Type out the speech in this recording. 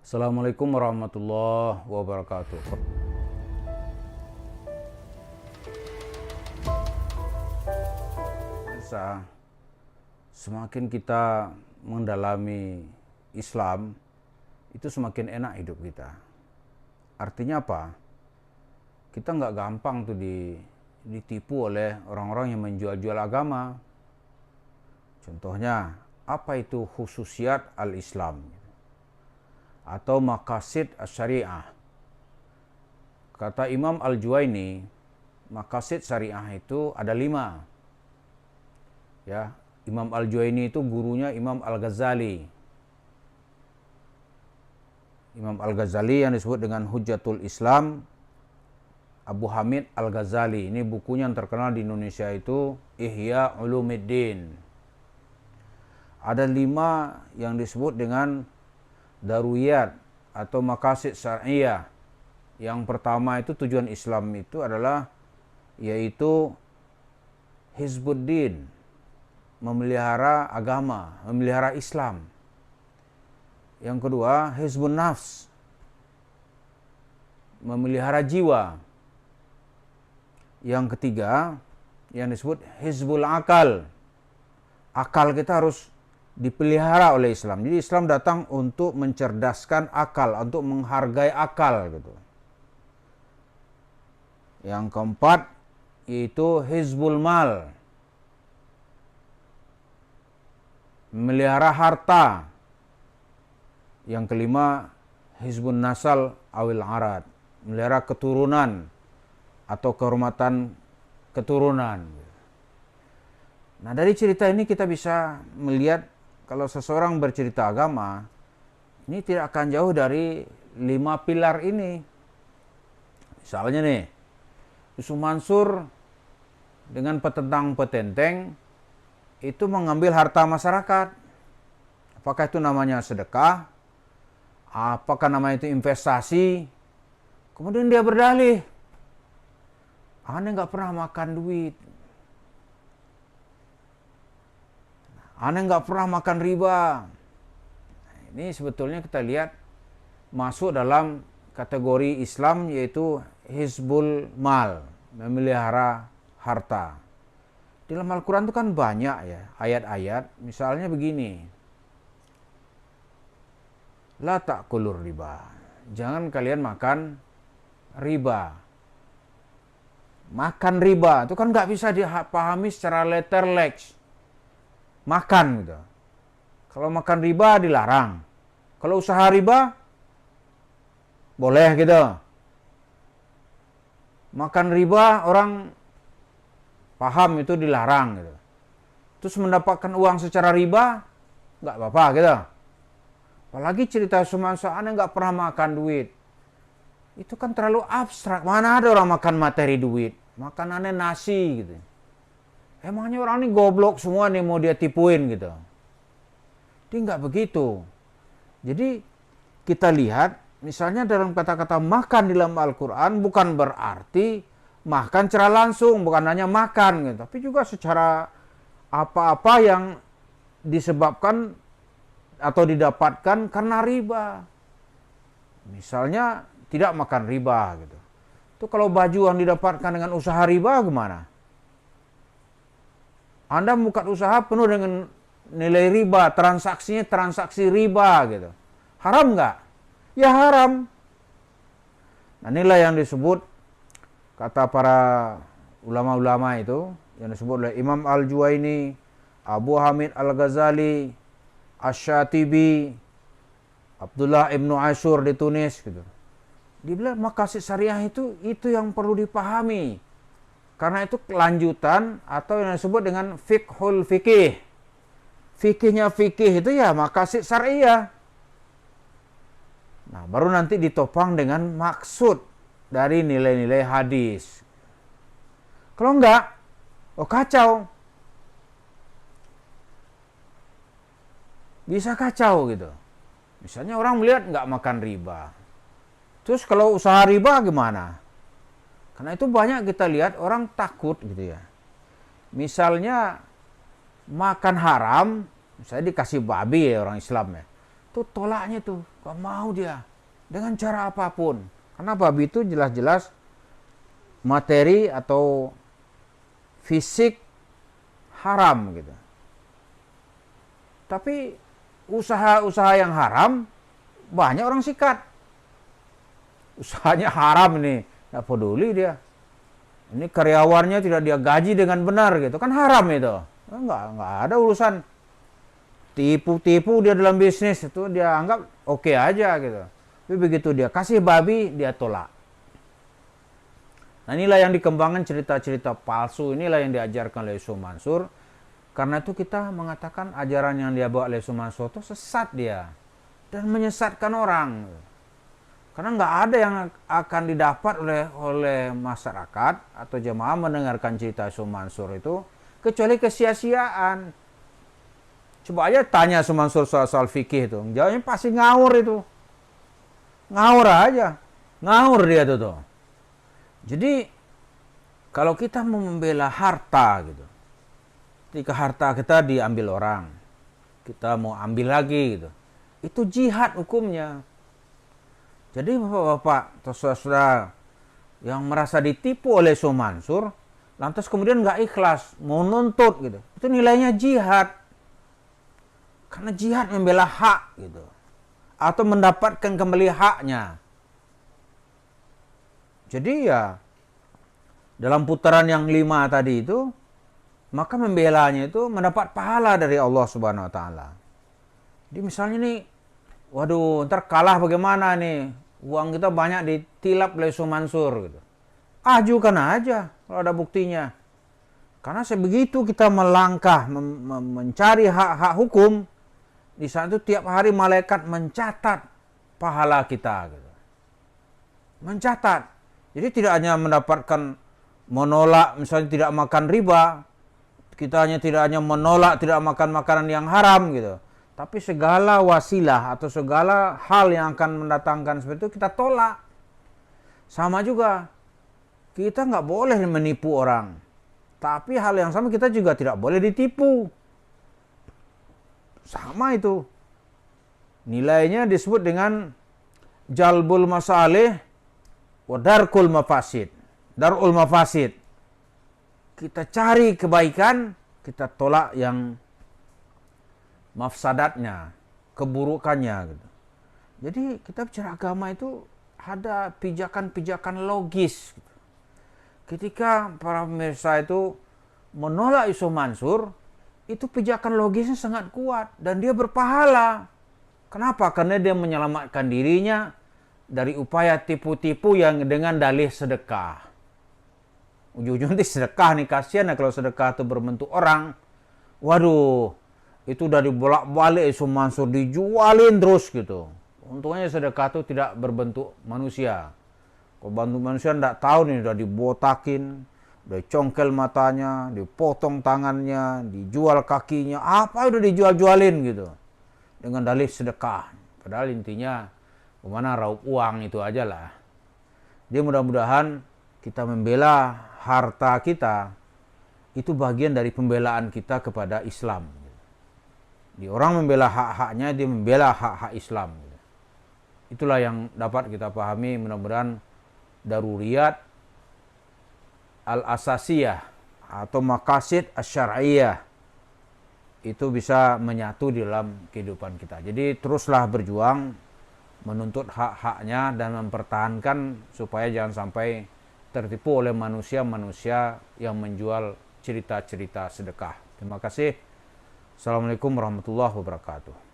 Assalamualaikum warahmatullahi wabarakatuh. Semakin kita mendalami Islam, itu semakin enak hidup kita. Artinya apa? Kita nggak gampang tuh ditipu oleh orang-orang yang menjual-jual agama. Contohnya, apa itu khususiat al-Islam? Atau maqasid syariah. Kata Imam Al-Juwaini, maqasid syariah itu ada 5. Ya, Imam Al-Juwaini itu gurunya Imam Al-Ghazali. Imam Al-Ghazali yang disebut dengan Hujjatul Islam, Abu Hamid Al-Ghazali. Ini bukunya yang terkenal di Indonesia itu Ihya Ulumuddin. Ada 5 yang disebut dengan daruriyat atau maqasid syariah. Yang pertama itu tujuan Islam itu adalah yaitu Hizbuddin, memelihara agama, memelihara Islam. Yang kedua, Hizbun Nafs, memelihara jiwa. Yang ketiga, yang disebut Hizbul Akal. Akal kita harus dipelihara oleh Islam. Jadi Islam datang untuk mencerdaskan akal, untuk menghargai akal gitu. Yang keempat yaitu Hizbul Mal, memelihara harta. Yang kelima Hizbun Nasal awil Arad, memelihara keturunan atau kehormatan keturunan. Nah, dari cerita ini kita bisa melihat kalau seseorang bercerita agama, ini tidak akan jauh dari 5 pilar ini. Misalnya nih, Yusuf Mansur dengan petentang-petenteng itu mengambil harta masyarakat. Apakah itu namanya sedekah? Apakah namanya itu investasi? Kemudian dia berdalih, Anda nggak pernah makan duit. Anda nggak pernah makan riba. Ini sebetulnya kita lihat masuk dalam kategori Islam yaitu Hizbul Mal, memelihara harta. Di dalam Al-Quran itu kan banyak ya ayat-ayat. Misalnya begini, La ta'kulur riba. Jangan kalian makan riba. Makan riba itu kan nggak bisa dipahami secara letterleks. Makan gitu. Kalau makan riba dilarang. Kalau usaha riba boleh gitu. Makan riba orang paham itu dilarang gitu. Terus mendapatkan uang secara riba nggak apa-apa gitu. Apalagi cerita semasa Anda nggak pernah makan duit. Itu kan terlalu abstrak. Mana ada orang makan materi duit. Makanannya nasi gitu. Emangnya orang ini goblok semua nih mau dia tipuin gitu. Dia nggak begitu. Jadi kita lihat misalnya dalam kata-kata makan di dalam Al-Quran bukan berarti makan secara langsung, bukan hanya makan gitu. Tapi juga secara apa-apa yang disebabkan atau didapatkan karena riba. Misalnya tidak makan riba gitu. Itu kalau baju yang didapatkan dengan usaha riba gimana? Anda buka usaha penuh dengan nilai riba, transaksinya transaksi riba gitu. Haram nggak? Ya haram. Nah, inilah yang disebut kata para ulama-ulama itu yang disebut oleh Imam Al-Juwaini, Abu Hamid Al-Ghazali, Asy-Syatibi, Abdullah Ibnu Ashur di Tunis gitu. Dibilang maqasid syariah itu yang perlu dipahami. Karena itu kelanjutan atau yang disebut dengan fiqhul fikih. Fikihnya fikih itu ya maqasid syariah. Nah, baru nanti ditopang dengan maksud dari nilai-nilai hadis. Kalau enggak, oh kacau. Bisa kacau gitu. Misalnya orang melihat nggak makan riba. Terus kalau usaha riba gimana? Karena itu banyak kita lihat orang takut gitu ya. Misalnya makan haram, misalnya dikasih babi ya orang Islam ya. tuh tolaknya tuh, gak mau dia dengan cara apapun. Karena babi itu jelas-jelas materi atau fisik haram gitu. Tapi usaha-usaha yang haram banyak orang sikat. Usahanya haram ini, nggak peduli dia. Ini karyawannya tidak dia gaji dengan benar gitu, kan haram itu. Nggak ada urusan tipu-tipu dia dalam bisnis, itu dia anggap oke aja gitu. Tapi begitu dia kasih babi, dia tolak. Nah inilah yang dikembangkan cerita-cerita palsu, inilah yang diajarkan oleh Yusuf Mansur. Karena itu kita mengatakan ajaran yang dia bawa oleh Yusuf Mansur itu sesat dia. Dan menyesatkan orang. Karena nggak ada yang akan didapat oleh masyarakat atau jemaah mendengarkan cerita Yusuf Mansur itu kecuali kesia-siaan. Coba aja tanya Yusuf Mansur soal fikih itu, jawabnya pasti ngawur itu. Ngawur aja. Ngawur dia tuh. Jadi kalau kita mau membela harta gitu, ketika harta kita diambil orang, kita mau ambil lagi gitu, itu jihad hukumnya. Jadi bapak-bapak atau saudara yang merasa ditipu oleh Yusuf Mansur, lantas kemudian nggak ikhlas, mau nuntut gitu, itu nilainya jihad. Karena jihad membela hak gitu, atau mendapatkan kembali haknya. Jadi ya dalam putaran yang 5 tadi itu, maka membelanya itu mendapat pahala dari Allah Subhanahu wa taala. Jadi misalnya nih, waduh, ntar kalah bagaimana nih? Uang kita banyak ditilap oleh Yusuf Mansur gitu. Ajukan aja kalau ada buktinya. Karena sebegitu kita melangkah mencari hak-hak hukum, di saat itu tiap hari malaikat mencatat pahala kita gitu. Mencatat. Jadi tidak hanya mendapatkan menolak misalnya tidak makan riba, kita tidak hanya menolak tidak makan makanan yang haram gitu, tapi segala wasilah atau segala hal yang akan mendatangkan seperti itu kita tolak. Sama juga kita nggak boleh menipu orang, tapi hal yang sama kita juga tidak boleh ditipu. Sama itu nilainya disebut dengan jalbul masalih wa darkul mafasid. Darul mafasid, kita cari kebaikan, kita tolak yang mafsadatnya, keburukannya gitu. Jadi kita bicara agama itu ada pijakan-pijakan logis gitu. Ketika para pemirsa itu menolak Yusuf Mansur, itu pijakan logisnya sangat kuat dan dia berpahala. Kenapa? Karena dia menyelamatkan dirinya dari upaya tipu-tipu yang dengan dalih sedekah. Ujung-ujungnya sedekah nih, kasihan ya kalau sedekah itu berbentuk orang. Waduh, itu udah dibolak-balik Yusuf Mansur, dijualin terus gitu. Untungnya sedekah itu tidak berbentuk manusia. Kalau bentuk manusia enggak tahu nih, udah dibotakin, udah congkel matanya, dipotong tangannya, dijual kakinya, apa udah dijual-jualin gitu. Dengan dalih sedekah. Padahal intinya kemana raup uang itu aja lah. Jadi mudah-mudahan kita membela harta kita, itu bagian dari pembelaan kita kepada Islam. Di orang membela hak-haknya, dia membela hak-hak Islam. Itulah yang dapat kita pahami, mudah-mudahan daruriyat al-asasiyah atau maqasid asy-syar'iyyah itu bisa menyatu di dalam kehidupan kita. Jadi teruslah berjuang menuntut hak-haknya dan mempertahankan supaya jangan sampai tertipu oleh manusia-manusia yang menjual cerita-cerita sedekah. Terima kasih. Assalamualaikum warahmatullahi wabarakatuh.